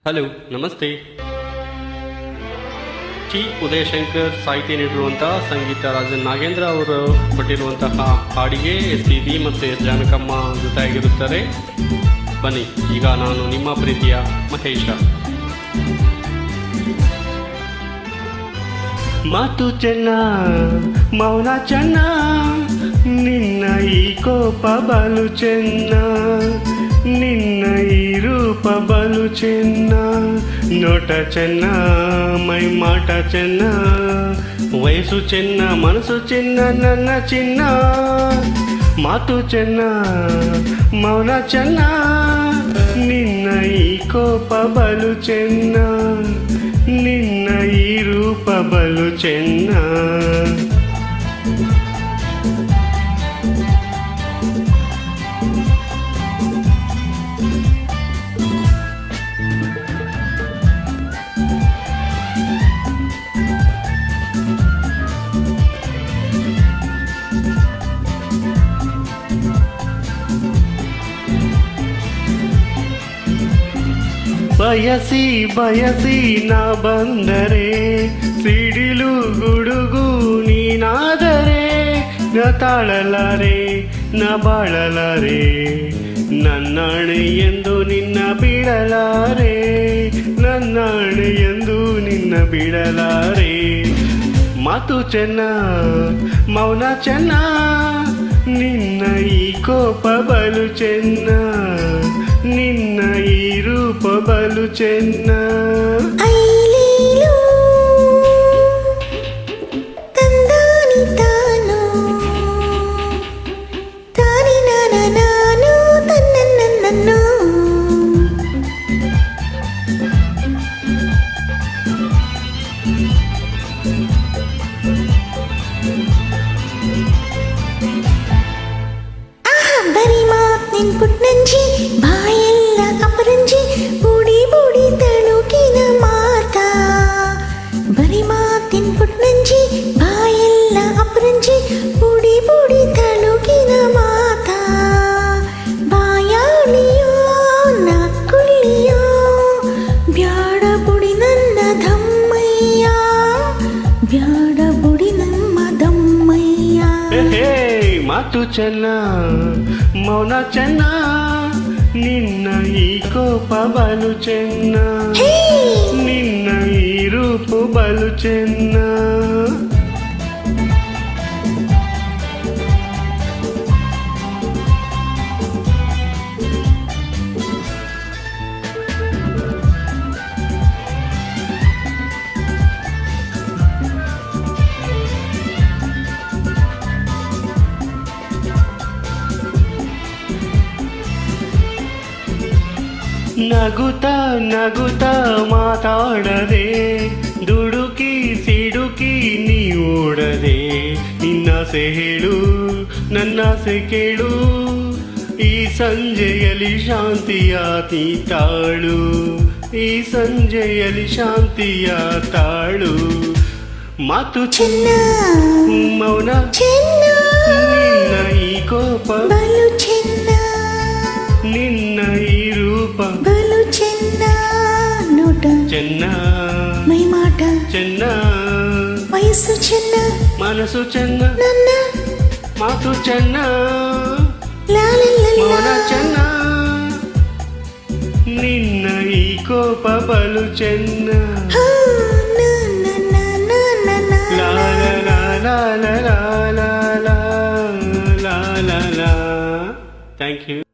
Hello, ನಮಸ್ತೆ. T Udayashankar ಸಾಹಿತ್ಯ ನೀಡಿರುವಂತಹ ಸಂಗೀತ ರಾಜನ್ ನಾಗೇಂದ್ರ ಅವರು ಕೊಟ್ಟಿರುವಂತಹ ಹಾಡಿಗೆ SPB ಮತ್ತು S ಜಾನಕಮ್ಮ ಜೊತೆಯಾಗಿರುತ್ತಾರೆ. ಬನ್ನಿ, ಈಗ ನಾನು ನಿಮ್ಮ ಪ್ರೀತಿಯ ಮಹೇಶ. ಮಾತು ಚೆನ್ನ, ಮೌನ ಚೆನ್ನ, ನಿನ್ನ ಈ ಕೋಪ ಬಲು ಚೆನ್ನ, ನಿನ್ನ ಈ ರೂಪ ಬಲು ಚೆನ್ನ, ನೋಟ ಚೆನ್ನ, ಮೈ ಮಾಟ ಚೆನ್ನ, ವಯಸ್ಸು ಚೆನ್ನ, ಮನಸ್ಸು ಚೆನ್ನ, ನನ್ನ ಚಿನ್ನ. ಮಾತು ಚೆನ್ನ, ಮೌನ ಚೆನ್ನ, ನಿನ್ನ ಈ ಕೋಪ ಬಲು ಚೆನ್ನ, ನಿನ್ನ ಈ ರೂಪ ಬಲು ಚೆನ್ನ. ಬಯಸಿ ಬಯಸಿ ನಾ ಬಂದರೆ, ಸಿಡಿಲು ಗುಡುಗು ನೀನಾದರೆ, ನ ತಾಳಲಾರೆ ನ ಬಾಳಲಾರೆ, ನನ್ನಾಣೆ ಎಂದು ನಿನ್ನ ಬಿಡಲಾರೆ, ನನ್ನಾಣೆ ಎಂದು ನಿನ್ನ ಬಿಡಲಾರೆ. ಮಾತು ಚೆನ್ನ, ಮೌನ ಚೆನ್ನ, ನಿನ್ನ ಈ ಕೋಪ ಬಲು ಚೆನ್ನ, ನಿನ್ನ ಈ ರೂಪ ಬಲು ಚೆನ್ನ. ಪುಟ್ನಂಜಿ ಬಾಯೆಲ್ಲ ಅಪರಂಜಿ, ಬುಡಿ ಬುಡಿ ತಳುಕಿನ ಮಾತಾ. ಬರಿ ಮಾತಿನ ಪುಟ್ನಂಜಿ ಬಾಯೆಲ್ಲ ಅಪರಂಜಿ, ಬುಡಿ ಬುಡಿ ತಳುಕಿನ ಮಾತಾ. ಬಾಯಾಳಿಯೋ ನಕ್ಕುಳಿಯೋ, ಬ್ಯಾಡ ಬುಡಿ ನನ್ನ ಧಮ್ಮಯ್ಯ, ಬ್ಯಾಡ ಬುಡಿ ನಮ್ಮ ದಮ್ಮಯ್ಯ. ಮಾತು ಚೆನ್ನ, ಮೌನ ಚೆನ್ನ, ನಿನ್ನ ಈ ಕೋಪ ಬಲು ಚೆನ್ನ, ನಿನ್ನ ಈ ರೂಪ ಬಲು ಚೆನ್ನ. ನಗುತ್ತಾ ನಗುತ್ತಾ ಮಾತಾಡದೆ, ದುಡುಕಿ ಸಿಡುಕಿ ನೀ ಓಡದೆ, ನಿನ್ನಾಸೆ ಹೇಳು ನನ್ನಾಸೆ ಕೇಳು, ಈ ಸಂಜೆಯಲ್ಲಿ ಶಾಂತಿಯ ನೀ ತಾಳು, ಈ ಸಂಜೆಯಲ್ಲಿ ಶಾಂತಿಯ ತಾಳು. ಮಾತು ಚೆನ್ನ, ಮೌನ ಚೆನ್ನ, ನಿನ್ನ ಈ ಕೋಪ ಬಲು ಚೆನ್ನ, ನಿನ್ನ ಈ ರೂಪ ಬಲು ಚೆನ್ನ, ನೋಟ ಚೆನ್ನ, ಮೈ ಮಾಟ ಚೆನ್ನ, ವಯಸ್ಸು ಚೆನ್ನ, ಮನಸ್ಸು ಚೆನ್ನ, ನನ್ನ ಮಾತು ಚೆನ್ನ, ಮೌನ ಚೆನ್ನ, ನಿನ್ನ ಈ ಕೋಪ ಬಲು ಚೆನ್ನ. ಲಾ ಲಾ ಲಾ ಲಾ ಲಾ ಲಾ ಲಾ ಲಾ ಲಾ. Thank you.